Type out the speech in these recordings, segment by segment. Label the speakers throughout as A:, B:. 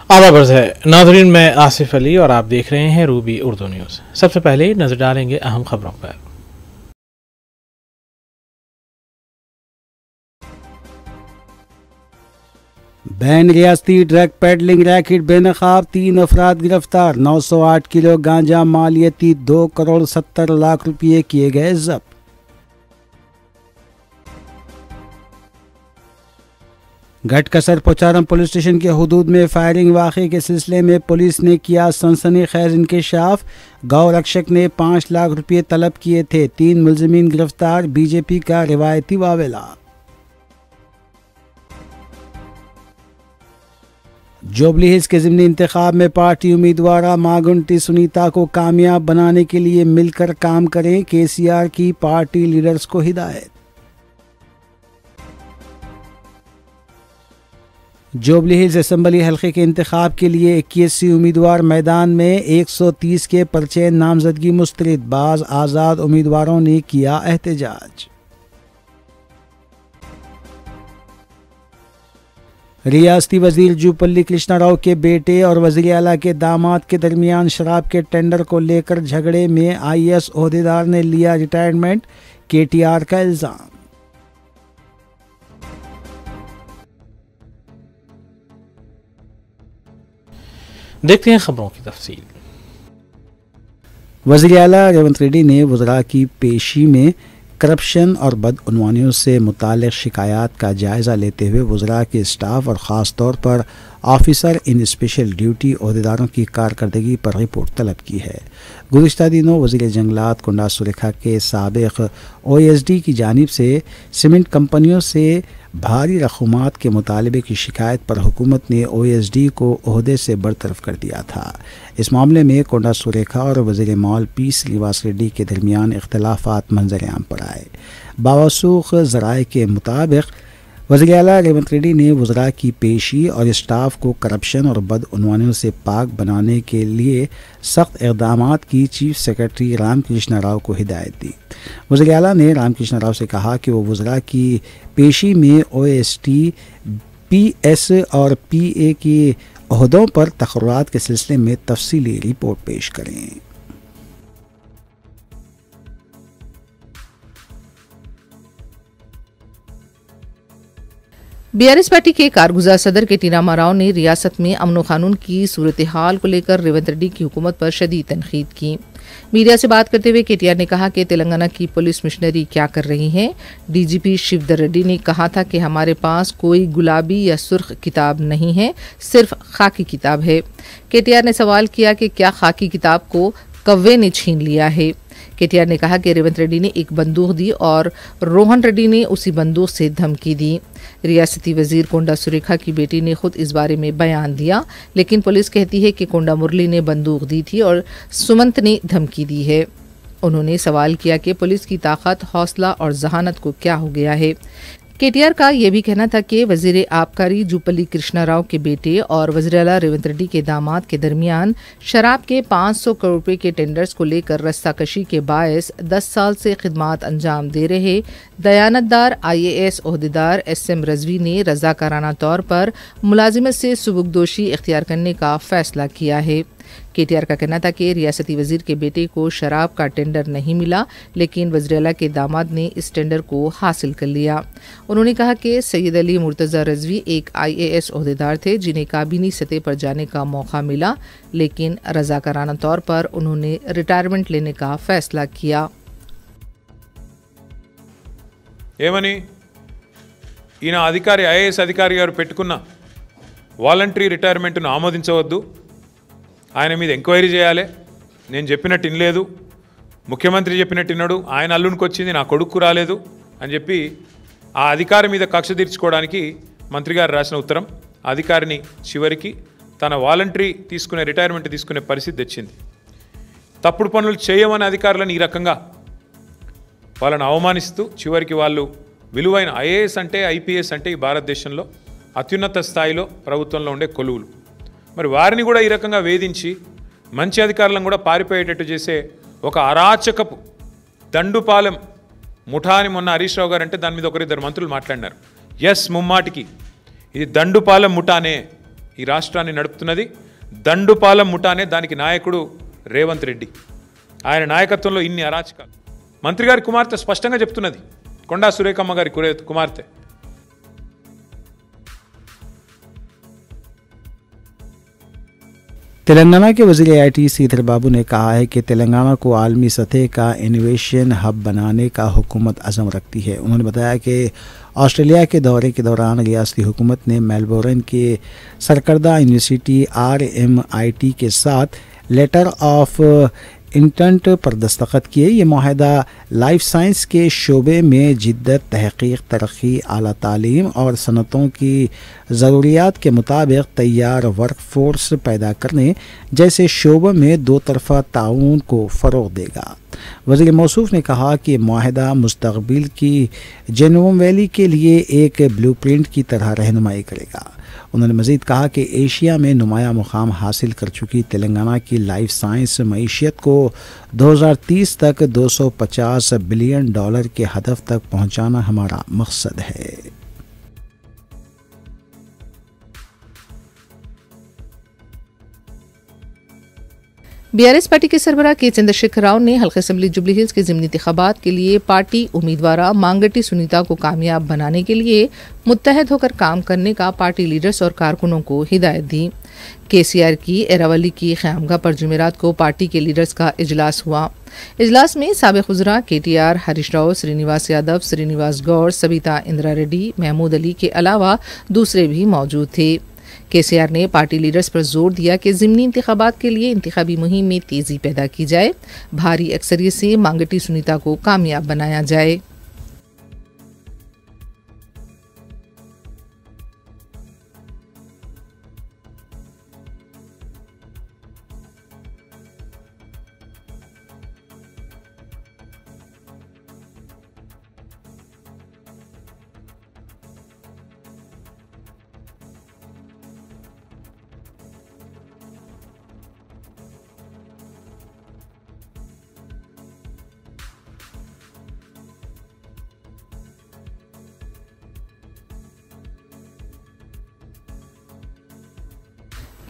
A: आवाज़ है नाज़रीन, मैं आसिफ अली और आप देख रहे हैं रूबी उर्दू न्यूज़। सबसे पहले नजर डालेंगे अहम खबरों पर।
B: बैन रियासती ड्रग पेडलिंग रैकेट बेनकाब, 3 अफराद गिरफ्तार। 908 किलो गांजा मालियती 2 करोड़ 70 लाख रुपये किए गए जब्त। घटकसर पोचारम पुलिस स्टेशन के हुदूद में फायरिंग वाक़े के सिलसिले में पुलिस ने किया सनसनीखेज इंकशाफ। गौ रक्षक ने 5 लाख रुपये तलब किए थे। 3 मुलजिमीन गिरफ्तार। बीजेपी का रिवायती वावेला। जुबली हिल्स के ज़िमनी इंतखाब में पार्टी उम्मीदवार मागुंटी सुनीता को कामयाब बनाने के लिए मिलकर काम करें, केसीआर की पार्टी लीडर्स को हिदायत। जुबली हिल्स असेंबली हल्के के इंतखाब के लिए 21 उम्मीदवार मैदान में। 130 के पर्चे नामजदगी मुस्तरद। बाज़ आज़ाद उम्मीदवारों ने किया एहतजाज। रियासती वजीर जूपल्ली कृष्णा राव के बेटे और वजीर आला के दामाद के दरमियान शराब के टेंडर को लेकर झगड़े में IAS ओहदेदार ने लिया रिटायरमेंट, KTR का इल्जाम।
A: देखते हैं खबरों की तफसील।
B: वज़ीर आला रेवंत रेड्डी ने वज़रा की पेशी में करप्शन और बदउनवानियों से मुताल्लिक़ शिकायत का जायज़ा लेते हुए वज़रा के स्टाफ और ख़ास तौर पर ऑफिसर इन स्पेशल ड्यूटी ओहदेदारों की कारकर्दगी पर रिपोर्ट तलब की है। गुज़िश्ता दिनों वज़ीर जंगलात कुंडा सुरेखा के साबिक़ OSD की जानिब से सीमेंट कंपनियों से भारी रकूमात के मुतालबे की शिकायत पर हुकूमत ने OSD को ओहदे से बरतरफ कर दिया था। इस मामले में कोंडा सुरेखा और वज़ीर मॉल पी श्रीनिवास रेड्डी के दरमियान इख्तलाफात मंजर-ए-आम पर आए। बावसूख ज़राए के मुताबिक वज़ीर आला रेवंत रेड्डी ने वज़रा की पेशी और स्टाफ को करप्शन और बदउनवानियों से पाक बनाने के लिए सख्त इक़दामात की चीफ सेक्रेटरी रामकृष्ण राव को हिदायत दी। वज़ीर आला ने रामकृष्ण राव से कहा कि वो वज़रा की पेशी में OST, PS और PA के ओहदों पर तक़र्रुरात के सिलसिले में तफसीली रिपोर्ट पेश करें।
C: BRS पार्टी के कारगुजार सदर KT रामा राव ने रियासत में अमन कानून की सूरत हाल को लेकर रेवंत रेड्डी की हुकूमत पर शदीद तनकीद की। मीडिया से बात करते हुए KTR ने कहा कि तेलंगाना की पुलिस मिशनरी क्या कर रही है। DGP शिवधर रेड्डी ने कहा था कि हमारे पास कोई गुलाबी या सुर्ख किताब नहीं है, सिर्फ खाकी किताब है। KTR ने सवाल किया कि क्या खाकी किताब को कव्वे ने छीन लिया है। KTR ने कहा कि रेवंत रेड्डी ने एक बंदूक दी और रोहन रेड्डी ने उसी बंदूक से धमकी दी। रियासती वजीर कोंडा सुरेखा की बेटी ने खुद इस बारे में बयान दिया, लेकिन पुलिस कहती है कि कोंडा मुरली ने बंदूक दी थी और सुमंत ने धमकी दी है। उन्होंने सवाल किया कि पुलिस की ताकत, हौसला और जहानत को क्या हो गया है। KTR का यह भी कहना था कि वजीर आबकारी जूपल्ली कृष्णा राव के बेटे और वज़ीर आला रेवंत रेड्डी के दामाद के दरमियान शराब के 500 करोड़ रुपए के टेंडर्स को लेकर रस्साकशी के बायस 10 साल से खिदमात अंजाम दे रहे दयानतदार IAS ओहदेदार SM रजवी ने रजाकाराना तौर पर मुलाजिमत से सुबुकदोशी इख्तियार करने का फैसला किया है। KTR का कहना था कि रियासती वजीर के बेटे को शराब का टेंडर नहीं मिला, लेकिन वज़ीर आला के दामाद ने इस टेंडर को हासिल कर लिया। उन्होंने कहा कि सैयद अली मुर्तज़ा रजवी एक IAS ओहदेदार थे जिन्हें काबीनी सतह पर जाने का मौका मिला, लेकिन रजाकाराना तौर पर उन्होंने रिटायरमेंट लेने का फैसला किया।
D: ఏమని ఈయన అధికారి IAS అధికారి గారు పెట్టుకున్న వాలంటరీ రిటైర్మెంట్ను ఆమోదించవద్దు, ఆయన మీద ఎంక్వైరీ చేయాలి, నేను చెప్పినట్టు వినలేదు, ముఖ్యమంత్రి చెప్పినట్టు విన్నాడు, ఆయన అల్లునికి వచ్చింది, నా కొడుకు రాలేదు అని చెప్పి ఆ అధికారి మీద కక్ష తీర్చుకోవడానికి మంత్రి గారు రాసిన ఉత్తరం అధికారిని చివరికి తన వాలంటరీ తీసుకునే రిటైర్మెంట్ తీసుకునే పరిస్థితి తెచ్చింది. తప్పుడు పనులు చేయమని అధికారులను ఈ రకంగా వాళ్ళని అవమానిస్తూ చివరికి వాళ్ళు విలువైన IAS అంటే IPS అంటే ఈ భారతదేశంలో అత్యున్నత స్థాయిలో ప్రభుత్వంలో ఉండే కొలువులు, మరి వారిని కూడా ఈ రకంగా వేధించి మంచి అధికారులను కూడా పారిపోయేటట్టు చేసే ఒక అరాచకపు దండుపాలెం ముఠా అని మొన్న హరీష్ రావు గారు అంటే దాని మీద ఒకరిద్దరు మంత్రులు మాట్లాడినారు. ఎస్, ముమ్మాటికి ఇది దండుపాలెం ముఠానే. ఈ రాష్ట్రాన్ని నడుపుతున్నది దండుపాలెం ముఠానే, దానికి నాయకుడు రేవంత్ రెడ్డి. ఆయన నాయకత్వంలో ఇన్ని అరాచకాలు. మంత్రి గారి కుమార్తె స్పష్టంగా చెప్తున్నది, కొండా సురేఖమ్మ గారి కుమార్తె,
B: तेलंगाना के वज़ीर आईटी श्रीधर बाबू ने कहा है कि तेलंगाना को आलमी सतह का इनोवेशन हब बनाने का हुकूमत अज़म रखती है। उन्होंने बताया कि ऑस्ट्रेलिया के दौरे के दौरान रियासती हुकूमत ने मेलबोर्न के सरकर्दा यूनिवर्सिटी RMIT के साथ लेटर ऑफ इंटेंट पर दस्तखत किए। ये माहिदा लाइफ साइंस के शोबे में जिद्दत, तहकीक, तरक्की, आला तालीम और सनतों की ज़रूरियात के मुताबिक तैयार वर्क फोर्स पैदा करने जैसे शोबों में दो तरफ़ा ताउन को फ़रोग़ देगा। वज़ीर मौसूफ़ ने कहा कि माहिदा मुस्तक़बिल की जेनोम वैली के लिए एक ब्लूप्रिंट की तरह रहनुमाई करेगा। उन्होंने मज़ीद कहा कि एशिया में नुमाया मुकाम हासिल कर चुकी तेलंगाना की लाइफ साइंस मईशत को 2030 तक $250 बिलियन के हदफ तक पहुंचाना हमारा मकसद है।
C: बीआरएस पार्टी के सरबराह के चंद्रशेखर राव ने हल्का असेंबली जुबली हिल्स के ज़िमनी इंतखाबात के लिए पार्टी उम्मीदवार मांगटी सुनीता को कामयाब बनाने के लिए मुत्तहद होकर काम करने का पार्टी लीडर्स और कारकुनों को हिदायत दी। केसीआर की एरावली की ख़यामगाह पर जुमेरात को पार्टी के लीडर्स का इजलास हुआ। इजलास में साबिक़ वज़रा KTR, हरीश राव, श्रीनिवास यादव, श्रीनिवास गौड़, सबिता इंदिरा रेड्डी, महमूद अली के अलावा दूसरे भी मौजूद थे। केसीआर ने पार्टी लीडर्स पर जोर दिया कि ज़िमनी इंतखाबात के लिए इंतखाबी मुहिम में तेज़ी पैदा की जाए, भारी अक्सरियत से मांगटी सुनीता को कामयाब बनाया जाए।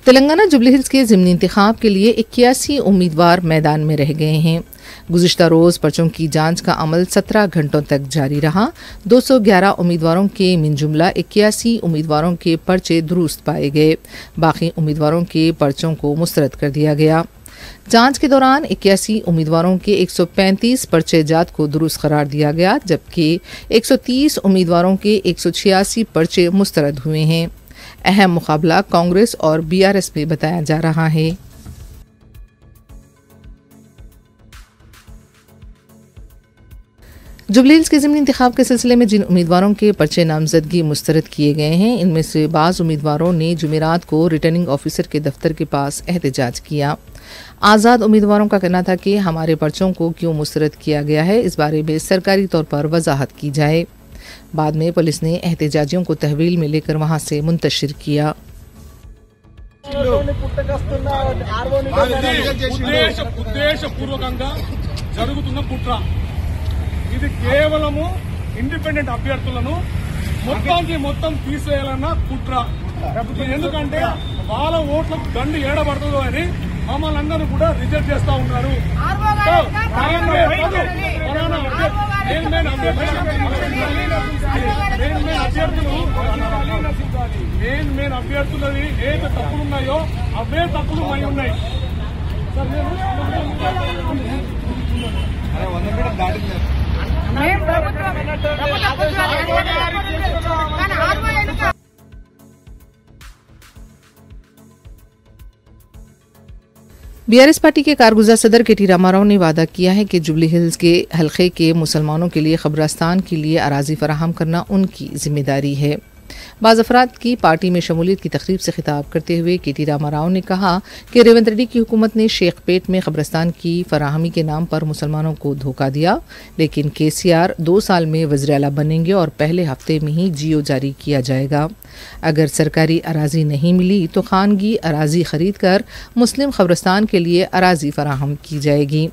C: तेलंगाना जुबली हिल्स के ज़िमनी इंतखाब के लिए 81 उम्मीदवार मैदान में रह गए हैं। गुज़िश्ता रोज़ पर्चों की जांच का अमल 17 घंटों तक जारी रहा। 211 उम्मीदवारों के मिन जुमला 81 उम्मीदवारों के पर्चे दुरुस्त पाए गए। बाकी उम्मीदवारों के पर्चों को मुस्तरद कर दिया गया। जांच के दौरान 81 उम्मीदवारों के 135 पर्चे जात को दुरुस्त करार दिया गया, जबकि 130 उम्मीदवारों के 186 पर्चे मुस्तरद हुए हैं। अहम मुकाबला कांग्रेस और बीआरएस में बताया जा रहा है। जुबली हिल्स के ज़िमनी इंतखाब के सिलसिले में जिन उम्मीदवारों के पर्चे नामजदगी मुस्तरद किए गए हैं, इनमें से बाज़ उम्मीदवारों ने जुमेरात को रिटर्निंग ऑफिसर के दफ्तर के पास एहतजाज किया। आज़ाद उम्मीदवारों का कहना था कि हमारे पर्चों को क्यों मुस्तरद किया गया है, इस बारे में सरकारी तौर पर वजाहत की जाए। बाद में पुलिस ने एहतजाजियों को तहवील में लेकर वहां से मुंतशिर किया।
E: ఉద్దేశపూర్వకంగా జరుగుతున్న కుట్ర ఇది కేవలము ఇండిపెండెంట్ అభ్యర్థులను మొత్తం తీసేయాలన్న కుట్ర. ఎందుకంటే వాళ్ళ ఓట్లకు దండు ఏడబడుతుందో అని మమ్మల్ని అందరూ కూడా రిజెక్ట్ చేస్తా ఉన్నారు. మెయిన్ అభ్యర్థులవి ఏది తప్పులున్నాయో అవే తప్పులు మై ఉన్నాయి.
C: बीआरएस पार्टी के कारगुजार सदर KT रामाराव ने वादा किया है कि जुबली हिल्स के हल्के के मुसलमानों के लिए खबरस्तान के लिए अराजी फराहम करना उनकी जिम्मेदारी है। बाज़ अफराद की पार्टी में शमूलियत की तकरीब से खिताब करते हुए KT रामाराव ने कहा कि रेवंत रेड्डी की हुकूमत ने शेखपेट में खबरस्तान की फराहमी के नाम पर मुसलमानों को धोखा दिया, लेकिन KCR 2 साल में वज़ीर आला बनेंगे और पहले हफ्ते में ही GO जारी किया जाएगा। अगर सरकारी अराजी नहीं मिली तो खानगी अराजी खरीद कर मुस्लिम खबरस्तान के लिए अराजी फराहम की जाएगी।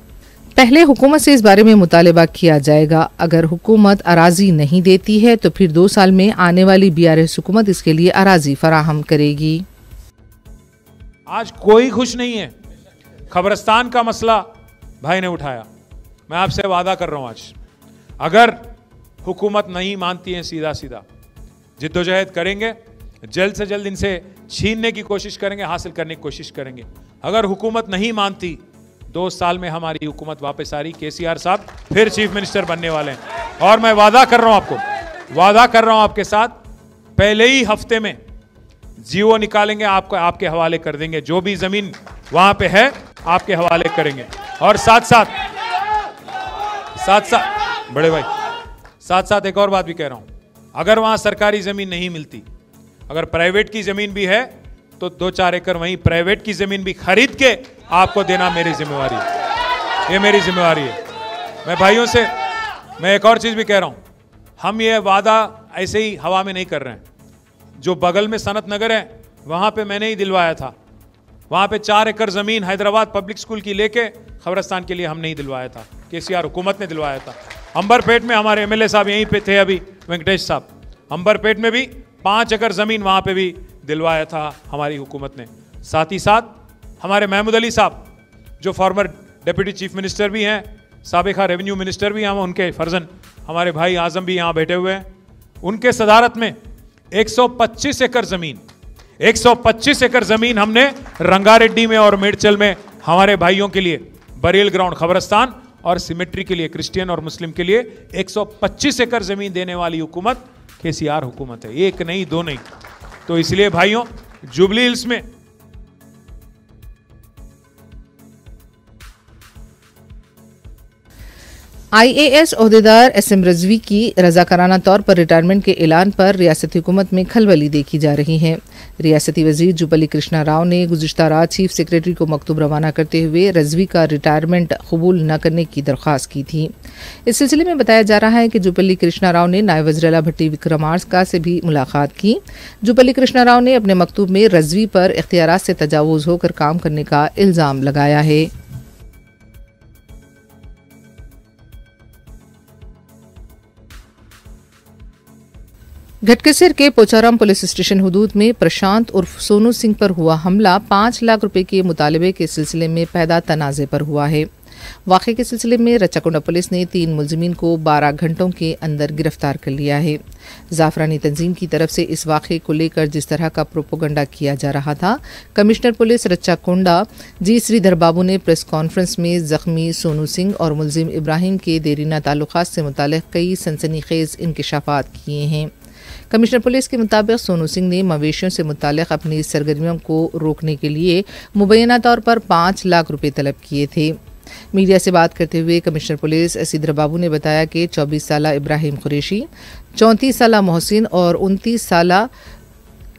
C: पहले हुकूमत से इस बारे में मुतालबा किया जाएगा। अगर हुकूमत अराजी नहीं देती है तो फिर 2 साल में आने वाली BRS हुकूमत इसके लिए अराजी फराहम करेगी।
D: आज कोई खुश नहीं है। खबरस्तान का मसला भाई ने उठाया। मैं आपसे वादा कर रहा हूं, आज अगर हुकूमत नहीं मानती है, सीधा सीधा जिद्दोजहद करेंगे, जल्द से जल्द इनसे छीनने की कोशिश करेंगे, हासिल करने की कोशिश करेंगे। अगर हुकूमत नहीं मानती, 2 साल में हमारी हुकूमत वापस आ रही, केसीआर साहब फिर चीफ मिनिस्टर बनने वाले हैं। और मैं वादा कर रहा हूं आपको, वादा कर रहा हूं आपके साथ, पहले ही हफ्ते में जीओ निकालेंगे, आपको आपके हवाले कर देंगे। जो भी जमीन वहां पे है आपके हवाले करेंगे। और साथ साथ बड़े भाई, साथ साथ एक और बात भी कह रहा हूं, अगर वहां सरकारी जमीन नहीं मिलती, अगर प्राइवेट की जमीन भी है, तो 2-4 एकड़ वहीं प्राइवेट की जमीन भी खरीद के आपको देना मेरी जिम्मेवारी है। ये मेरी जिम्मेवारी है। मैं भाइयों से मैं एक और चीज भी कह रहा हूं, हम ये वादा ऐसे ही हवा में नहीं कर रहे हैं। जो बगल में सनत नगर है, वहां पे मैंने ही दिलवाया था। वहां पे 4 एकड़ जमीन हैदराबाद पब्लिक स्कूल की लेके खबरस्तान के लिए हमने ही दिलवाया था, केसीआर हुकूमत ने दिलवाया था। अंबरपेट में हमारे एमएलए साहब यहीं पे थे अभी, वेंकटेश साहब, अंबरपेट में भी 5 एकड़ जमीन वहां पे भी दिलवाया था हमारी हुकूमत ने। साथ ही साथ हमारे महमूद अली साहब, जो फॉर्मर डिप्टी चीफ मिनिस्टर भी हैं, साबिका रेवेन्यू मिनिस्टर भी हैं, उनके फर्जन हमारे भाई आजम भी यहाँ बैठे हुए हैं, उनके सदारत में 125 एकड़ जमीन 125 एकड़ जमीन हमने रंगारेड्डी में और मेडचल में हमारे भाइयों के लिए बरील ग्राउंड, खबरस्तान और सिमेट्री के लिए, क्रिश्चियन और मुस्लिम के लिए 125 एकड़ जमीन देने वाली हुकूमत केसीआर हुकूमत है। 1 नहीं 2 नहीं। तो इसलिए भाइयों, जुबली हिल्स में
C: आईएएस ओहदेदार एसएम रजवी की रजाकाराना तौर पर रिटायरमेंट के ऐलान पर रियासती हुकूमत में खलबली देखी जा रही है। रियासती वजीर जुबली कृष्णा राव ने गुज़िश्ता रात चीफ सेक्रेटरी को मकतूब रवाना करते हुए रजवी का रिटायरमेंट कबूल न करने की दरख्वास्त की थी। इस सिलसिले में बताया जा रहा है कि जुबली कृष्णा राव ने नायब वज़ीर भट्टी विक्रमार्का से भी मुलाकात की। जुबली कृष्णा राव ने अपने मकतूब में रजवी पर इख्तियारात से तजावुज़ होकर काम करने का इल्ज़ाम लगाया है। घटकेसर के पोचाराम पुलिस स्टेशन हुदूद में प्रशांत उर्फ सोनू सिंह पर हुआ हमला 5 लाख रुपए के मुतालबे के सिलसिले में पैदा तनाज़े पर हुआ है। वाक़े के सिलसिले में रच्चाकुंडा पुलिस ने 3 मुलजिमीन को 12 घंटों के अंदर गिरफ्तार कर लिया है। जाफरानी तंजीम की तरफ से इस वाक़े को लेकर जिस तरह का प्रोपोगंडा किया जा रहा था, कमिश्नर पुलिस रच्चाकुंडा जी श्रीधर बाबू ने प्रेस कॉन्फ्रेंस में जख्मी सोनू सिंह और मुलजिम इब्राहिम के देरीना ताल्लुकात से मुताल्लिक़ कई सनसनीखेज़ इंकशाफात किए हैं। कमिश्नर पुलिस के मुताबिक सोनू सिंह ने मवेशियों से मुताल्लिक़ अपनी सरगर्मियों को रोकने के लिए मुबैना तौर पर 5 लाख रुपए तलब किए थे। मीडिया से बात करते हुए कमिश्नर पुलिस श्रीधर बाबू ने बताया कि 24 साला इब्राहिम कुरैशी, 34 साला मोहसिन और 29 साला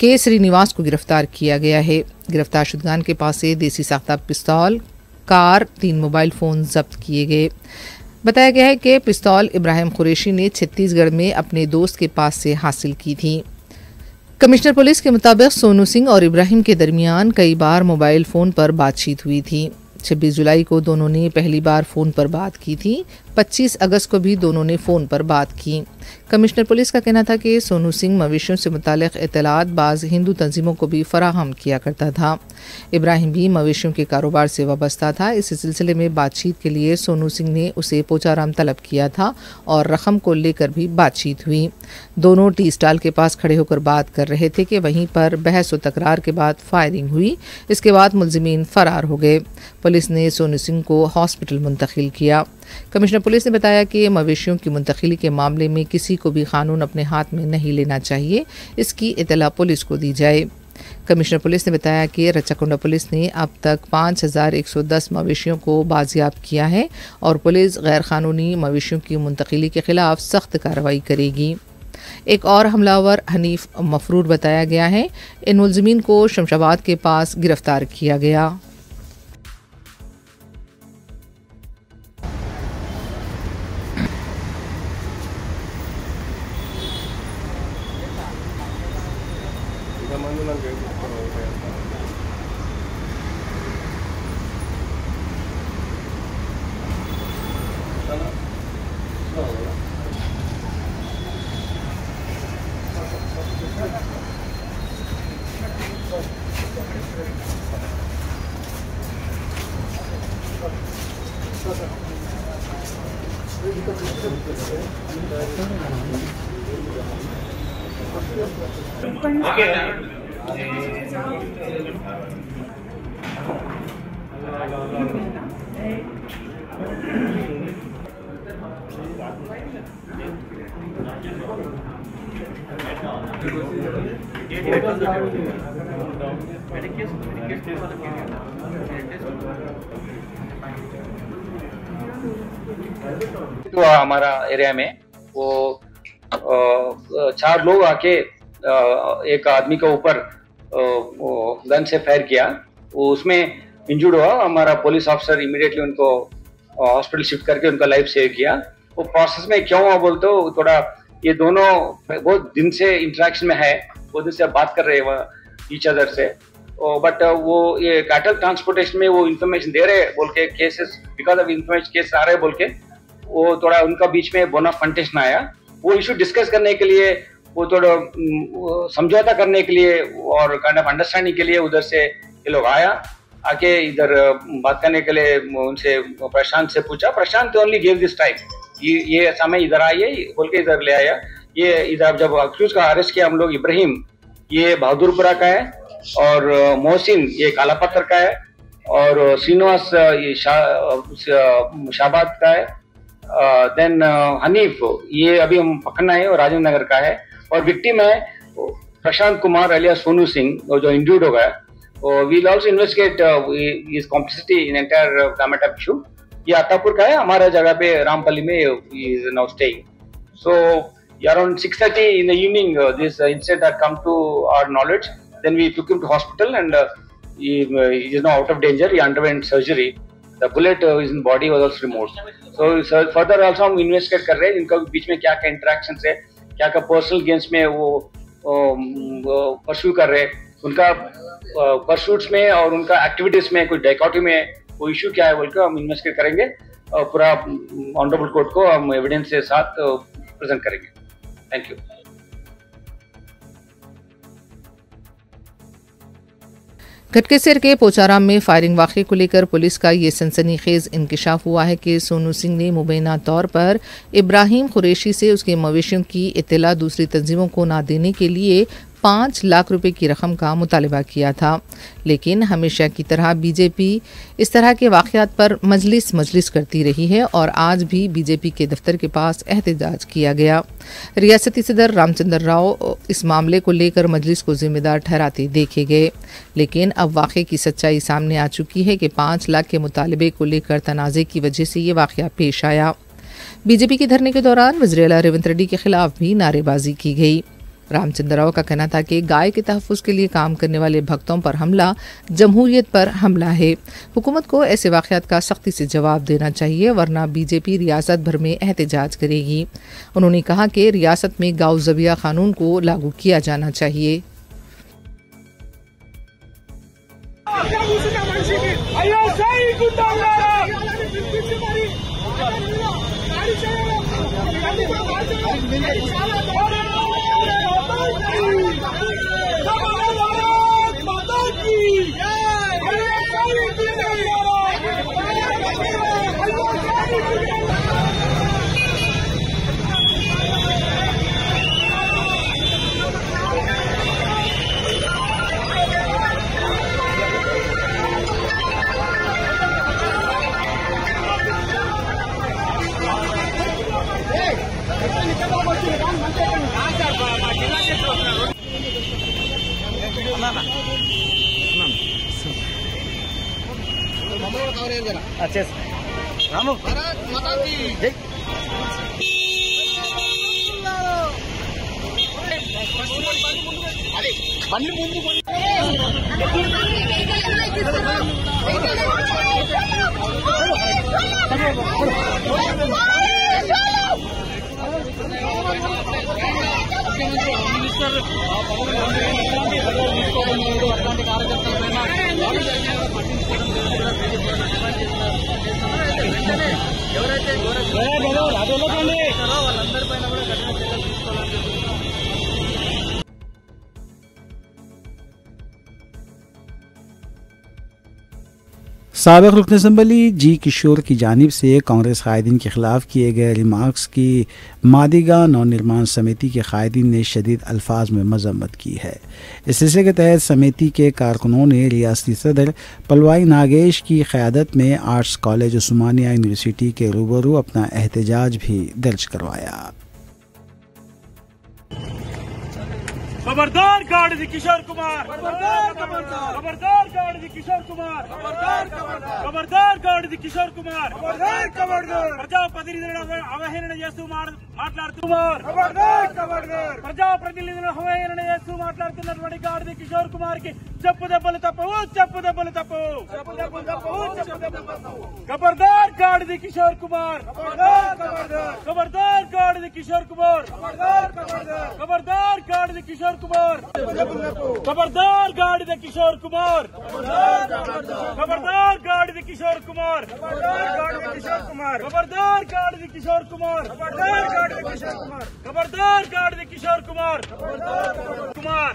C: के श्रीनिवास को गिरफ्तार किया गया है। गिरफ्तार शुदगान के पास से देसी साख्ता पिस्तौल, कार, 3 मोबाइल फ़ोन जब्त किए गए। बताया गया है कि पिस्तौल इब्राहिम कुरैशी ने छत्तीसगढ़ में अपने दोस्त के पास से हासिल की थी। कमिश्नर पुलिस के मुताबिक सोनू सिंह और इब्राहिम के दरमियान कई बार मोबाइल फ़ोन पर बातचीत हुई थी। 26 जुलाई को दोनों ने पहली बार फ़ोन पर बात की थी। 25 अगस्त को भी दोनों ने फ़ोन पर बात की। कमिश्नर पुलिस का कहना था कि सोनू सिंह मवेशियों से मुताल्लिक़ इत्तलात बाज़ हिंदू तंजीमों को भी फराहम किया करता था। इब्राहिम भी मवेशियों के कारोबार से वाबस्ता था। इस सिलसिले में बातचीत के लिए सोनू सिंह ने उसे पोचाराम तलब किया था और रकम को लेकर भी बातचीत हुई। दोनों टी स्टॉल के पास खड़े होकर बात कर रहे थे कि वहीं पर बहस व तकरार के बाद फायरिंग हुई। इसके बाद मुलजिमीन फरार हो गए। पुलिस ने सोनू सिंह को हॉस्पिटल मुंतकिल किया। कमिश्नर पुलिस ने बताया कि मवेशियों की मुंतकिली के मामले में किसी को भी कानून अपने हाथ में नहीं लेना चाहिए, इसकी इत्तला पुलिस को दी जाए। कमिश्नर पुलिस ने बताया कि रच्चाकुंडा पुलिस ने अब तक 5110 मवेशियों को बाजियाब किया है और पुलिस गैर कानूनी मवेशियों की मुंतकिली के खिलाफ सख्त कार्रवाई करेगी। एक और हमलावर हनीफ मफरूर बताया गया है। इन मुलजिमीन को शमशाबाद के पास गिरफ्तार किया गया।
F: तो हमारा एरिया में वो 4 लोग आके एक आदमी के ऊपर गन से फायर किया, वो उसमें इंजर्ड हुआ। हमारा पुलिस ऑफिसर इमीडिएटली उनको हॉस्पिटल शिफ्ट करके उनका लाइफ सेव किया। वो प्रोसेस में क्यों हुआ बोलते हो, थोड़ा ये दोनों बहुत दिन से इंटरेक्शन में है, बहुत दिन से बात कर रहे हैं ईच अदर से, बट वो ये कैटल ट्रांसपोर्टेशन में वो इन्फॉर्मेशन दे रहे बोल के, cases because of information case आ रहे बोल के, वो थोड़ा उनका बीच में बोना फंटेशन आया। वो इशू डिस्कस करने के लिए, वो थोड़ा समझौता करने के लिए और काइंड ऑफ अंडरस्टैंडिंग के लिए उधर से ये लोग आके इधर बात करने के लिए उनसे प्रशांत से पूछा। प्रशांत ओनली गेव दिस टाइम, ये समय इधर आइए बोल के इधर ले आया। ये इधर जब अक्यूज का अरेस्ट किया हम लोग, इब्राहिम ये बहादुरपुरा का है और मोहसिन ये काला पत्थर का है और श्रीनिवास ये शाहबाद का है, देन हनीफ ये अभी हम पकड़ना है और राजेंद्र नगर का है, और विक्टिम है प्रशांत कुमार अलिया सोनू सिंह जो इंजर्ड हो गया। We'll also investigate his complicity in entire gamut of issue. ये अत्तापुर का है, हमारा जगह पे रामपल्ली में is now staying. So around 6:30 in the evening this incident had come to our knowledge. Then we took him to hospital and he is now out of danger. He underwent surgery. The bullet is in body was also removed. So further also हम investigate कर रहे हैं इनका बीच में क्या क्या interaction है, क्या क्या पर्सनल गेम्स में वो परस्यू कर रहे हैं, उनका परस्यूट्स में और उनका एक्टिविटीज में कोई डाइकोटमी में वो इशू क्या है बोलकर हम इन्वेस्टिगेट करेंगे और पूरा ऑनरेबल कोर्ट को हम एविडेंस के साथ प्रेजेंट करेंगे। Thank you.
C: गटकेसर के पोचाराम में फायरिंग वाक़े को लेकर पुलिस का ये सनसनीखेज इंकशाफ हुआ है कि सोनू सिंह ने मुबैना तौर पर इब्राहिम कुरैशी से उसके मवेशियों की इत्तला दूसरी तंजीमों को ना देने के लिए 5 लाख रुपए की रकम का मुतालबा किया था। लेकिन हमेशा की तरह बीजेपी इस तरह के वाक़यात पर मजलिस करती रही है और आज भी बीजेपी के दफ्तर के पास एहतजाज किया गया। रियासती सदर रामचंद्र राव इस मामले को लेकर मजलिस को जिम्मेदार ठहराते देखे गए, लेकिन अब वाक़े की सच्चाई सामने आ चुकी है कि 5 लाख के मुतालबे को लेकर तनाज़े की वजह से ये वाक़या पेश आया। बीजेपी के धरने के दौरान वज़ीर आला रेवंत रेड्डी के खिलाफ भी नारेबाजी की गई। रामचंद्र राव का कहना था कि गाय के तहफ़्फ़ुज़ के लिए काम करने वाले भक्तों पर हमला जमहूरियत पर हमला है। हुकूमत को ऐसे वाक़यात का सख्ती से जवाब देना चाहिए, वरना बीजेपी रियासत भर में एहतजाज करेगी। उन्होंने कहा कि रियासत में गाँव ज़बिया कानून को लागू किया जाना चाहिए।
G: अच्छे रामू जय బండి ముందు ఎవరైతే వాళ్ళందరి పైన కూడా కఠిన చర్యలు తీసుకోవాలని చెప్తున్నారు।
B: साबिक़ रुकन असम्बली जी किशोर की जानिब से कांग्रेस कायदीन के खिलाफ किए गए रिमार्क्स की मादिगा नव निर्माण समिति के कायदीन ने शदीद अल्फाज में मजम्मत की है। इस सिलसिले के तहत समिति के कारकुनों ने रियासती सदर पलवाई नागेश की क़यादत में आर्ट्स कॉलेज उस्मानिया यूनिवर्सिटी के रूबरू अपना एहतजाज भी दर्ज करवाया।
E: खबरदार गाड़ी किशोर कुमार, खबरदार गाड़ी किशोर कुमार, खबरदार गाड़ी किशोर कुमार, ప్రజాప్రతినిధులను అవహేళన చేస్తూ మాట్లాడుతున్నారు, ప్రజాప్రతినిధులను అవహేళన చేస్తూ మాట్లాడుతున్నటువంటి గాడిద కిషోర్ కుమార్ కి చెప్పు దెబ్బలు తప్పవు, చెప్పు దెబ్బలు తప్పవు, खबरदार गाड़ी किशोर कुमार, खबरदार गाड़ी किशोर कुमार, खबरदार गाड़ी किशोर कुमार, खबरदार गाड़ी किशोर कुमार, खबरदार गाड़ी किशोर कुमार, खबरदार गाड़ी किशोर कुमार, खबरदार गाड़ी किशोर कुमार, कुमार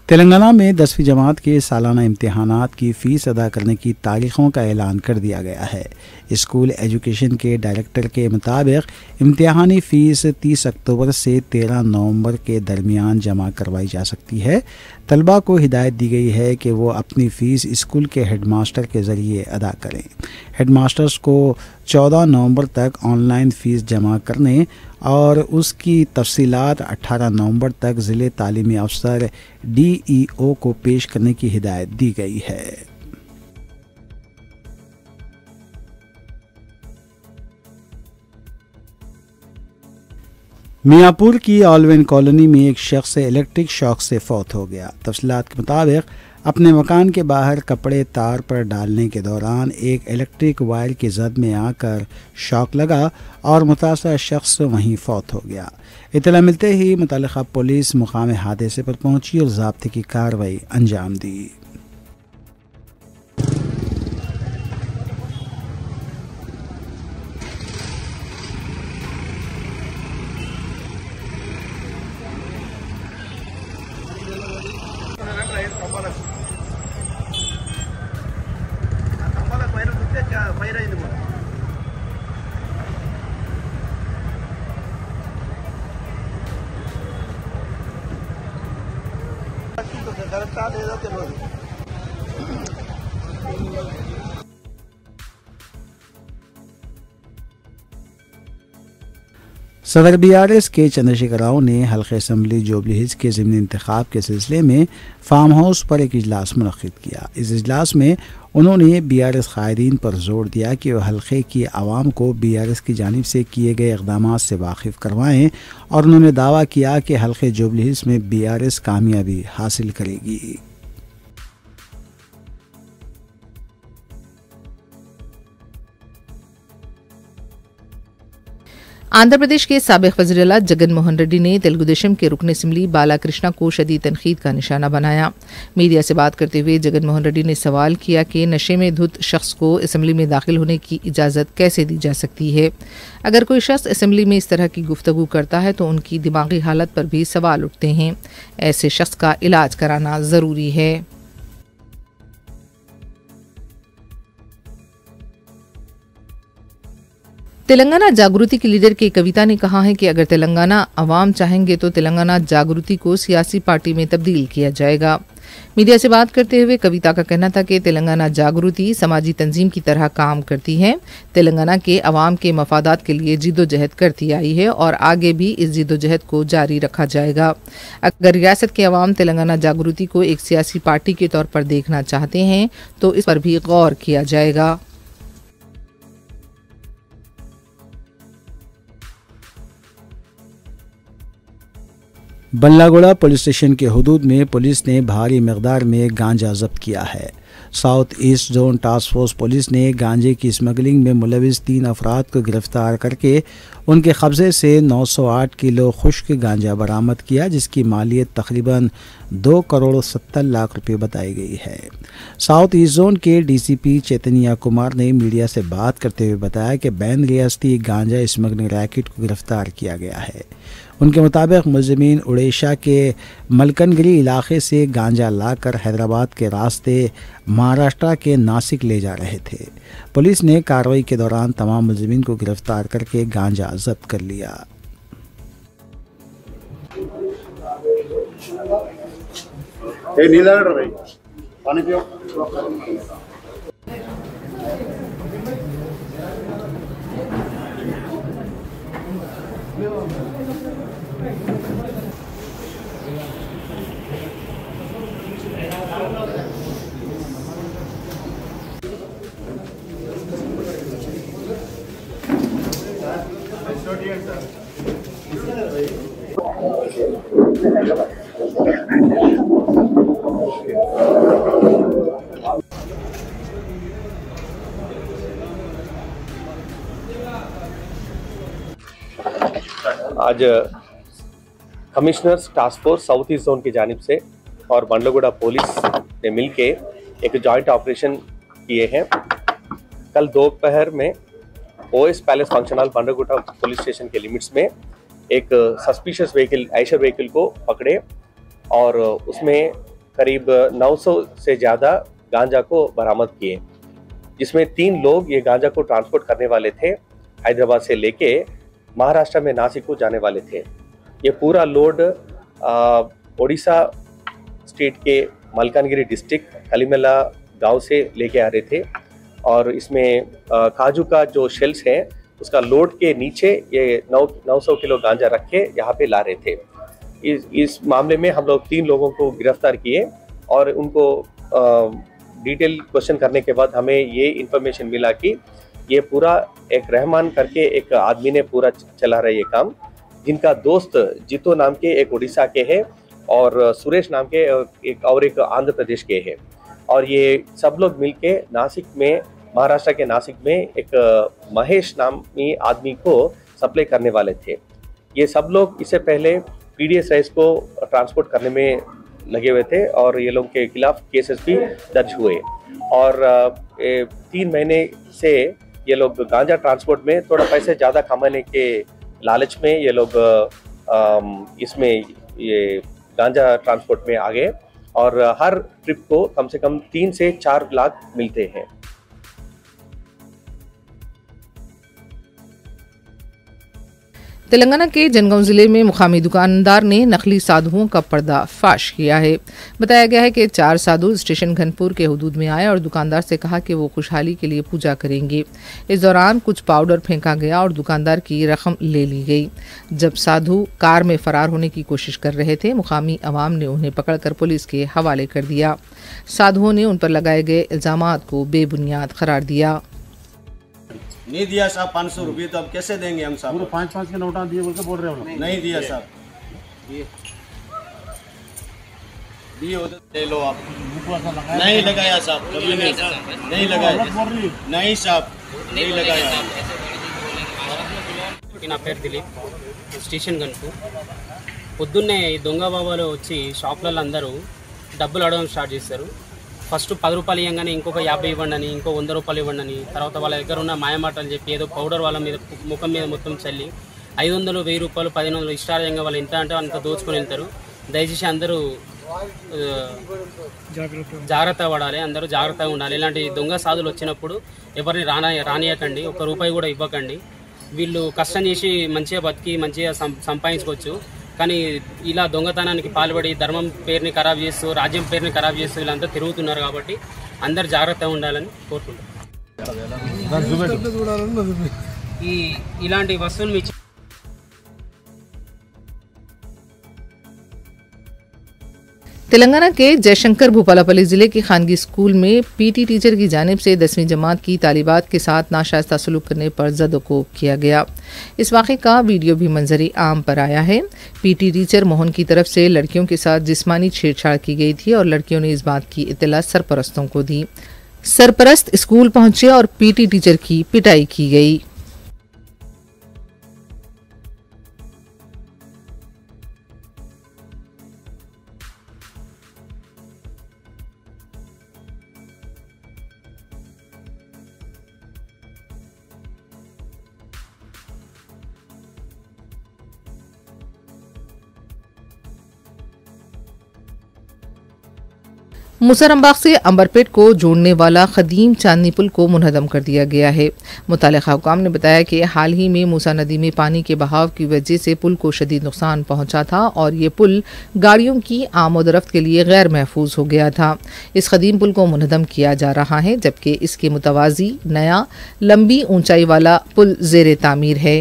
B: तेलंगाना में 10वीं जमात के सालाना इम्तिहानात की फ़ीस अदा करने की तारीख़ों का ऐलान कर दिया गया है। स्कूल एजुकेशन के डायरेक्टर के मुताबिक इम्तिहानी फ़ीस 30 अक्टूबर से 13 नवंबर के दरमियान जमा करवाई जा सकती है। तलबा को हिदायत दी गई है कि वो अपनी फ़ीस स्कूल के हेडमास्टर के ज़रिए अदा करें। हेडमास्टर्स को 14 नवंबर तक ऑनलाइन फ़ीस जमा करने और उसकी तफसीलात 18 नवंबर तक ज़िले तालीमी अफसर DEO को पेश करने की हिदायत दी गई है। मियाँपुर की ऑलवेन कॉलोनी में एक शख्स इलेक्ट्रिक शॉक से फौत हो गया। तफसीलात के मुताबिक अपने मकान के बाहर कपड़े तार पर डालने के दौरान एक इलेक्ट्रिक वायर की जद में आकर शॉक लगा और मुतासर शख्स वहीं फौत हो गया। इत्तला मिलते ही मुतल्लिका पुलिस मुकाम हादसे पर पहुंची और ज़ाब्ते की कार्रवाई अंजाम दी।
G: ఫైర్ అయింది కరెక్టా లేదా తెలియదు।
B: सदर BRS के चंद्रशेखर राव ने हल्के असम्बली जुबली हिल्स के ज़िमनी इंतखाब के सिलसिले में फार्म हाउस पर एक इजलास मुनक़्क़िद किया। इस इजलास में उन्होंने BRS कायदीन पर जोर दिया कि वह हल्के की आवाम को BRS की जानिब से किए गए इक़दामात से वाकिफ़ करवाएँ और उन्होंने दावा किया कि हल्के जुबली हिल्स में BRS कामयाबी हासिल करेगी।
C: आंध्र प्रदेश के साबिक़ वज़ीर-ए-आला जगन मोहन रेड्डी ने तेलुगु देशम के रुकन असम्बली बालाकृष्णा को शदीद तनकीद का निशाना बनाया। मीडिया से बात करते हुए जगन मोहन रेड्डी ने सवाल किया कि नशे में धुत शख्स को असम्बली में दाखिल होने की इजाज़त कैसे दी जा सकती है। अगर कोई शख्स असम्बली में इस तरह की गुफ्तगू करता है तो उनकी दिमागी हालत पर भी सवाल उठते हैं। ऐसे शख्स का इलाज कराना ज़रूरी है। तेलंगाना जागृति की लीडर के कविता ने कहा है कि अगर तेलंगाना अवाम चाहेंगे तो तेलंगाना जागृति को सियासी पार्टी में तब्दील किया जाएगा। मीडिया से बात करते हुए कविता का कहना था कि तेलंगाना जागृति समाजी तंजीम की तरह काम करती है। तेलंगाना के अवाम के मफादात के लिए जिद्दोजहद करती आई है और आगे भी इस जिद्दोजहद को जारी रखा जाएगा। अगर रियासत के अवाम तेलंगाना जागृति को एक सियासी पार्टी के तौर पर देखना चाहते हैं तो इस पर भी गौर किया जाएगा।
B: बल्लागुड़ा पुलिस स्टेशन के हुदूद में पुलिस ने भारी मकदार में गांजा जब्त किया है। South east zone task force police ने गांजे की स्मगलिंग में मुलविस 3 अफराद को गिरफ्तार करके उनके कब्जे से 908 किलो खुश्क गांजा बरामद किया, जिसकी मालियत तकरीबन 2 करोड़ 70 लाख रुपए बताई गई है। साउथ ईस्ट जोन के DCP चैतन्या कुमार ने मीडिया से बात करते हुए बताया कि बैन रियासती गांजा स्मगलिंग रैकेट को गिरफ्तार किया गया है। उनके मुताबिक मुलजिमीन उड़ीसा के मलकनगिरी इलाके से गांजा लाकर हैदराबाद के रास्ते महाराष्ट्र के नासिक ले जा रहे थे। पुलिस ने कार्रवाई के दौरान तमाम मुलजिमीन को गिरफ्तार करके गांजा जब्त कर लिया।
G: पानी पियो।
H: आज commissioners task force south east zone की जानिब से और बंडलगुड़ा पुलिस ने मिलके एक जॉइंट ऑपरेशन किए हैं। कल दोपहर में OS palace function hall Bandlaguda police station के लिमिट्स में एक सस्पिशियस व्हीकल आयशर व्हीकल को पकड़े और उसमें करीब 900 से ज़्यादा गांजा को बरामद किए, जिसमें 3 लोग ये गांजा को ट्रांसपोर्ट करने वाले थे। हैदराबाद से लेके महाराष्ट्र में नासिक को जाने वाले थे। ये पूरा लोड ओडिशा स्टेट के मलकानगिरी डिस्ट्रिक्ट कलीमेला गांव से लेके आ रहे थे और इसमें काजू का जो शेल्स है उसका लोड के नीचे ये 900 किलो गांजा रख के यहाँ पे ला रहे थे। इस मामले में हम लोग 3 लोगों को गिरफ्तार किए और उनको डिटेल क्वेश्चन करने के बाद हमें ये इंफॉर्मेशन मिला कि ये पूरा एक रहमान करके एक आदमी ने पूरा चला रहा है ये काम, जिनका दोस्त जीतो नाम के एक उड़ीसा के है और सुरेश नाम के एक आंध्र प्रदेश के है। और ये सब लोग मिलके नासिक में, महाराष्ट्र के नासिक में एक महेश नामी आदमी को सप्लाई करने वाले थे। ये सब लोग इससे पहले पीडीएस राइस को ट्रांसपोर्ट करने में लगे हुए थे और ये लोग के खिलाफ केसेस भी दर्ज हुए और 3 महीने से ये लोग गांजा ट्रांसपोर्ट में थोड़ा पैसे ज़्यादा कमाने के लालच में ये लोग इसमें ये गांजा ट्रांसपोर्ट में आ गए और हर ट्रिप को कम से कम 3 से 4 लाख मिलते हैं।
C: तेलंगाना के जनगांव जिले में मुकामी दुकानदार ने नकली साधुओं का पर्दाफाश किया है। बताया गया है कि 4 साधु स्टेशन घनपुर के हुदूद में आए और दुकानदार से कहा कि वो खुशहाली के लिए पूजा करेंगे। इस दौरान कुछ पाउडर फेंका गया और दुकानदार की रकम ले ली गई। जब साधु कार में फरार होने की कोशिश कर रहे थे, मुकामी अवाम ने उन्हें पकड़कर पुलिस के हवाले कर दिया। साधुओं ने उन पर लगाए गए इल्जामात को बेबुनियाद करार दिया।
G: नहीं दिया साहब 500 रुपये, तो अब कैसे देंगे हम साहब? पूरे 5-5 के नोटा दिए बोल के बोल रहे हो? नहीं दिया साहब, दिए होते ले लो आप। नहीं लगाया साहब, कभी नहीं लगाया। नहीं साहब, नहीं लगाया।
I: నా పేరు దిలీప్, స్టేషన్ గన్పు. పొద్దున్నే ఈ దొంగ బాబాలు వచ్చి షాప్లలో అందరూ డబ్బులు అడగడం స్టార్ట్ చేస్తారు. ఫస్ట్ 10 రూపాయలు ఇవ్వగానే ఇంకొక 50 ఇవ్వండి అని, ఇంకో 100 రూపాయలు ఇవ్వండి అని, తర్వాత వాళ్ళ దగ్గర ఉన్న మాయమాటలు చెప్పి ఏదో పౌడర్ వాళ్ళ మీద ముఖం మీద మొత్తం చల్లి 500, 1000 రూపాయలు, 1500 ఇష్టారంగా వాళ్ళు ఎంత అంటే అంత దోచుకొని వెళ్తారు. దయచేసి అందరూ జాగ్రత్త పడాలి, అందరూ జాగ్రత్తగా ఉండాలి. ఇలాంటి దొంగ సాధులు వచ్చినప్పుడు ఎవరిని రానియకండి, 1 రూపాయి కూడా ఇవ్వకండి. వీళ్ళు కష్టం చేసి మంచిగా బతికి మంచిగా సంపాదించుకోవచ్చు, కానీ ఇలా దొంగతనానికి పాల్పడి ధర్మం పేరుని ఖరాబ్ చేస్తూ, రాజ్యం పేరుని ఖరాబ్ చేస్తూ వీళ్ళంతా తిరుగుతున్నారు. కాబట్టి అందరు జాగ్రత్తగా ఉండాలని కోరుకుంటున్నారు. ఇలాంటి వస్తువులు మీ
C: तेलंगाना के जयशंकर भूपालापल्ली जिले के खानगी स्कूल में पीटी टीचर की जानिब से 10वीं जमात की तालिबात के साथ नाशाइस्ता सलूक करने पर ज़द-ओ-कोब किया गया। इस वाक़े का वीडियो भी मंजरी आम पर आया है। पीटी टीचर मोहन की तरफ से लड़कियों के साथ जिस्मानी छेड़छाड़ की गई थी और लड़कियों ने इस बात की इत्तला सरपरस्तों को दी। सरपरस्त स्कूल पहुंचे और पीटी टीचर की पिटाई की गई। मुसरमबाग से अंबरपेट को जोड़ने वाला कदीम चांदनी पुल को मुनहदम कर दिया गया है। मुतालिका हुकाम ने बताया कि हाल ही में मूसा नदी में पानी के बहाव की वजह से पुल को शदीद नुकसान पहुंचा था और ये पुल गाड़ियों की आमोदरफ्त के लिए गैर महफूज हो गया था। इस कदीम पुल को मुनहदम किया जा रहा है, जबकि इसके मुतवाजी नया लंबी ऊंचाई वाला पुल ज़ेरे तामीर है।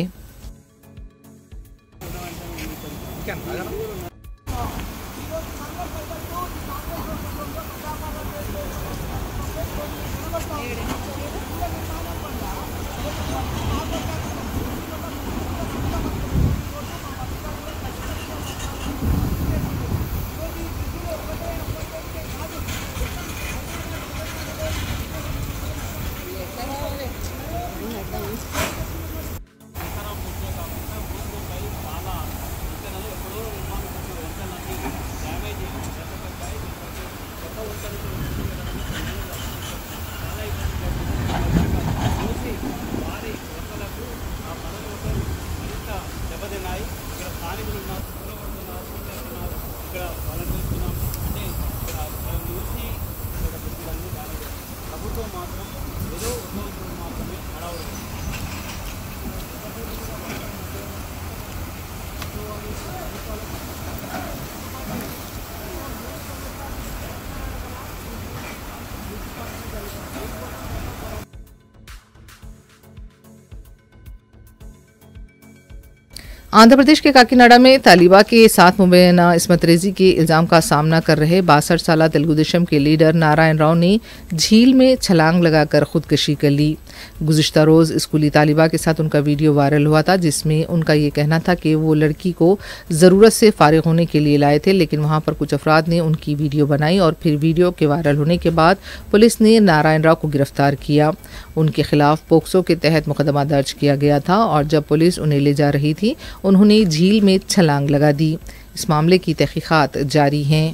C: आंध्र प्रदेश के काकीनाडा में तालिबा के साथ मुबैना इस्मत रेजी के इल्ज़ाम का सामना कर रहे 62 साला तेलुगु देशम के लीडर नारायण राव ने झील में छलांग लगाकर खुदकशी कर ली। गुज़िश्ता रोज़ स्कूली तालिबा के साथ उनका वीडियो वायरल हुआ था, जिसमें उनका ये कहना था कि वो लड़की को ज़रूरत से फारिग होने के लिए लाए थे, लेकिन वहाँ पर कुछ अफराद ने उनकी वीडियो बनाई और फिर वीडियो के वायरल होने के बाद पुलिस ने नारायण राव को गिरफ्तार किया। उनके खिलाफ पोक्सो के तहत मुकदमा दर्ज किया गया था और जब पुलिस उन्हें ले जा रही थी उन्होंने झील में छलांग लगा दी। इस मामले की तहकीकात जारी हैं।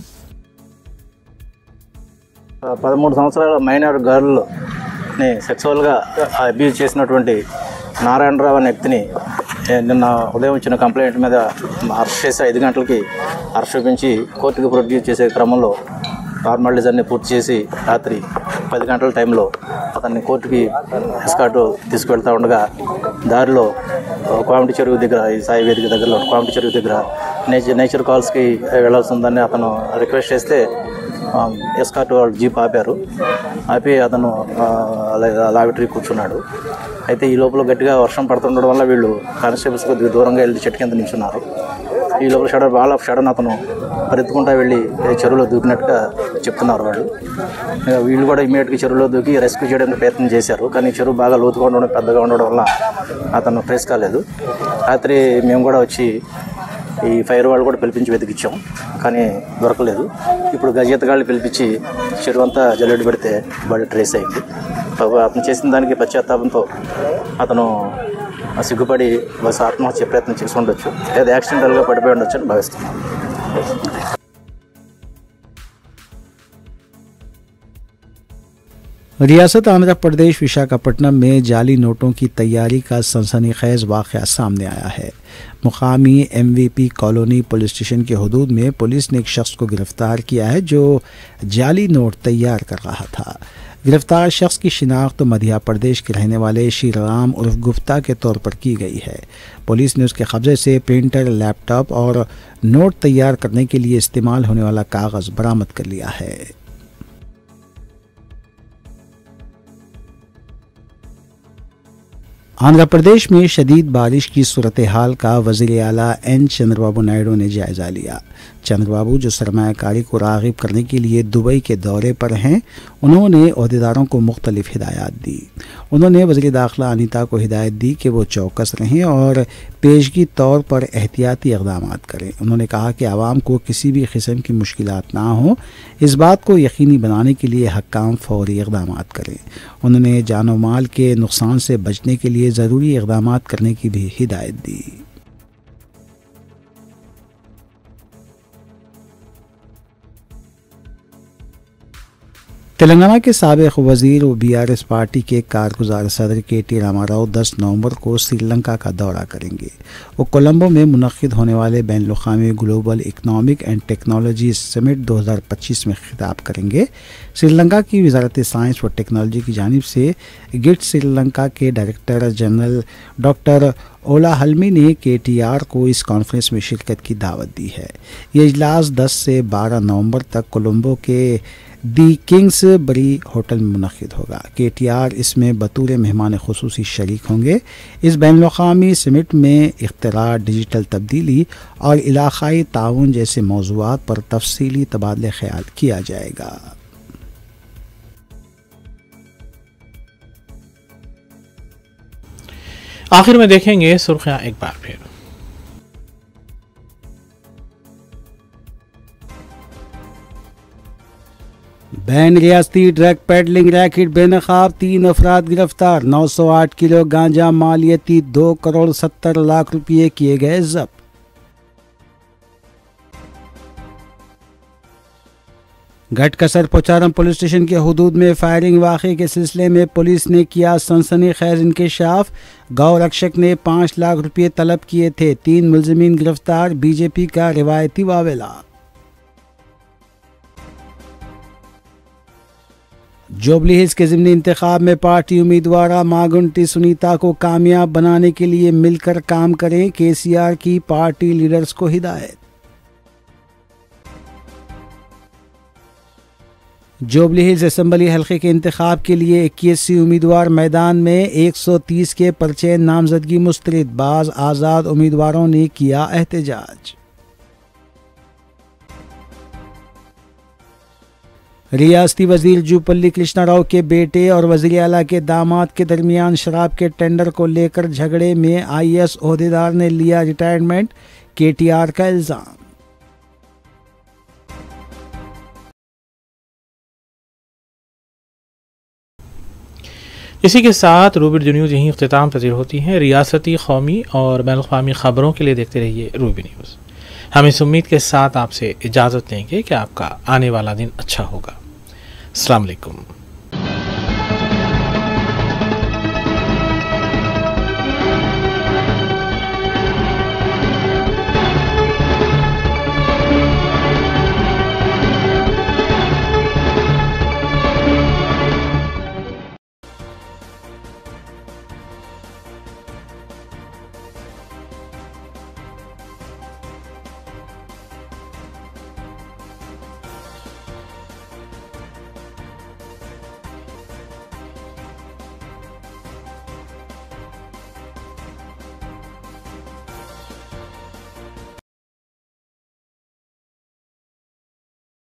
J: 13 సంవత్సరాల మైనర్ గర్ల్ని సెక్సువల్గా అబ్యూజ్ చేసినటువంటి నారాయణరావు అనే వ్యక్తిని నిన్న ఉదయం వచ్చిన కంప్లైంట్ మీద అరెస్ట్ చేసి 5 గంటలకి అరెస్ట్ చూపించి కోర్టుకి ప్రొడ్యూస్ చేసే క్రమంలో ఫార్మాలిటీస్ అన్ని పూర్తి చేసి రాత్రి 10 గంటల టైంలో అతన్ని కోర్టుకి ఎస్కార్ట్ తీసుకువెళ్తూ ఉండగా దారిలో కోమటి చెరువు దగ్గర ఈ సాయి వేదిక దగ్గరలో కోమటి చెరువు దగ్గర నేచర్ కాల్స్కి వెళ్ళాల్సి ఉందని అతను రిక్వెస్ట్ చేస్తే ఎస్కార్ట్ వాళ్ళు జీప్ ఆపారు. ఆపి అతను లాబిటరీ కూర్చున్నాడు. అయితే ఈ లోపల గట్టిగా వర్షం పడుతుండడం వల్ల వీళ్ళు కానిస్టేబుల్స్ కొద్దిగా దూరంగా వెళ్ళి చెట్టు కింద నిల్చున్నారు. ఈ లోపల బాల్ ఆఫ్ షడన్ అతను పరిగెత్తుకుంటా వెళ్ళి చెరువులో దూకినట్టుగా చెప్తున్నారు వాళ్ళు. వీళ్ళు కూడా ఇమీడియట్గా చెరువులో దూకి రెస్క్యూ చేయడానికి ప్రయత్నం చేశారు. కానీ చెరువు బాగా లోతుగా ఉండడం పెద్దగా ఉండడం వల్ల అతను ట్రేస్ కాలేదు. రాత్రి మేము కూడా వచ్చి ఈ ఫైర్ వాళ్ళు కూడా పిలిపించి వెతికిచ్చాం, కానీ దొరకలేదు. ఇప్పుడు గజేతగాళ్ళు పిలిపించి చెరువు అంతా జల్లెడ పెడితే బాడీ ట్రేస్ అయింది. అతను చేసిన దానికి పశ్చాత్తాపంతో అతను సిగ్గుపడి బస్ ఆత్మహత్య ప్రయత్నం చేసి ఉండొచ్చు, లేదా యాక్సిడెంటల్గా పడిపోయి ఉండొచ్చు అని భావిస్తున్నాను.
B: रियासत आंध्र प्रदेश विशाखापट्टनम में जाली नोटों की तैयारी का सनसनीखेज वाक़या सामने आया है। मुकामी MVP कॉलोनी पुलिस स्टेशन के हुदूद में पुलिस ने एक शख्स को गिरफ्तार किया है जो जाली नोट तैयार कर रहा था। गिरफ्तार शख्स की शिनाख्त मध्य प्रदेश के रहने वाले श्रीराम उर्फ गुप्ता के तौर पर की गई है। पुलिस ने उसके कब्जे से प्रिंटर, लैपटॉप और नोट तैयार करने के लिए इस्तेमाल होने वाला कागज़ बरामद कर लिया है। आंध्र प्रदेश में शदीद बारिश की सूरत हाल का वज़ीर आला एन चंद्रबाबू नायडू ने जायज़ा लिया। चंद्रबाबू, जो सरमायाकारी को राग़िब करने के लिए दुबई के दौरे पर हैं, उन्होंने ओहदेदारों को मुख्तलिफ हिदायत दी। उन्होंने वज़ीर दाखिला अनीता को हिदायत दी कि वो चौकस रहें और पेशगी तौर पर एहतियाती इक़दाम करें। उन्होंने कहा कि आवाम को किसी भी किस्म की मुश्किलात ना हो, इस बात को यकीनी बनाने के लिए हक्काम फ़ौरी इक़दाम करें। उन्होंने जान व माल के नुकसान से बचने के लिए ज़रूरी इक़दाम करने की भी हिदायत दी। तेलंगाना के साबिक वजीर और BRS पार्टी के कारगुजार सदर KT रामाराव 10 नवंबर को श्रीलंका का दौरा करेंगे। वो कोलंबो में मुनक्किद होने वाले बैनुल-अक़वामी global economic and technology summit 2025 में खिताब करेंगे। श्रीलंका की वजारत साइंस व टेक्नोलॉजी की जानिब से गिट श्रीलंका के डायरेक्टर जनरल डॉक्टर ओला हल्मी ने KTR को इस कॉन्फ्रेंस में शिरकत की दावत दी है। ये इजलास 10 से 12 नवंबर तक कोलंबो के दी किंग्स बरी होटल में मुनक्किद होगा। KTR इसमें बतौर मेहमान खुसूसी शरीक होंगे। इस बैनुल-अक़वामी समिट में इख्तिरा, डिजिटल तब्दीली और इलाक़ाई ताउन जैसे मौज़ूआत पर तफसीली तबादले ख्याल किया जाएगा।
A: आखिर में देखेंगे सुर्खियां एक बार फिर।
B: बैन रियासती ड्रग पेडलिंग रैकेट बेनकाब, 3 अफराद गिरफ्तार, 908 किलो गांजा मालियती 2 करोड़ 70 लाख रुपये किए गए जब्त। घटकसर पोचारम पुलिस स्टेशन के हुदूद में फायरिंग वाक़े के सिलसिले में पुलिस ने किया सनसनीखेज इंकशाफ। गौ रक्षक ने 5 लाख रुपये तलब किए थे, 3 मुलजिमीन गिरफ्तार, BJP का रिवायती वावेला। जोबली हिल्स के ज़िमनी इंतखाब में पार्टी उम्मीदवार मागुंटी सुनीता को कामयाब बनाने के लिए मिलकर काम करें, KCR की पार्टी लीडर्स को हिदायत। जोबली हिल्स असेंबली हल्के के इंतखाब के लिए 21 उम्मीदवार मैदान में, 130 के पर्चे नामजदगी मुस्तरद, बाज़ आज़ाद उम्मीदवारों ने किया एहतजाज। रियासती वजीर जूपल्ली कृष्णा राव के बेटे और वज़ीर आला के दामाद के दरमियान शराब के टेंडर को लेकर झगड़े में IAS ओहदेदार ने लिया रिटायरमेंट, KTR का इल्ज़ाम।
A: इसी के साथ रूबी उर्दू न्यूज़ यहीं इख्तिताम पजीर होती है। रियासती, कौमी और बैनुल-अक़वामी ख़बरों के लिए देखते रहिए रूबी न्यूज़। हम इस उम्मीद के साथ आपसे इजाज़त लेंगे कि आपका आने वाला दिन अच्छा होगा। अस्सलाम वालेकुम।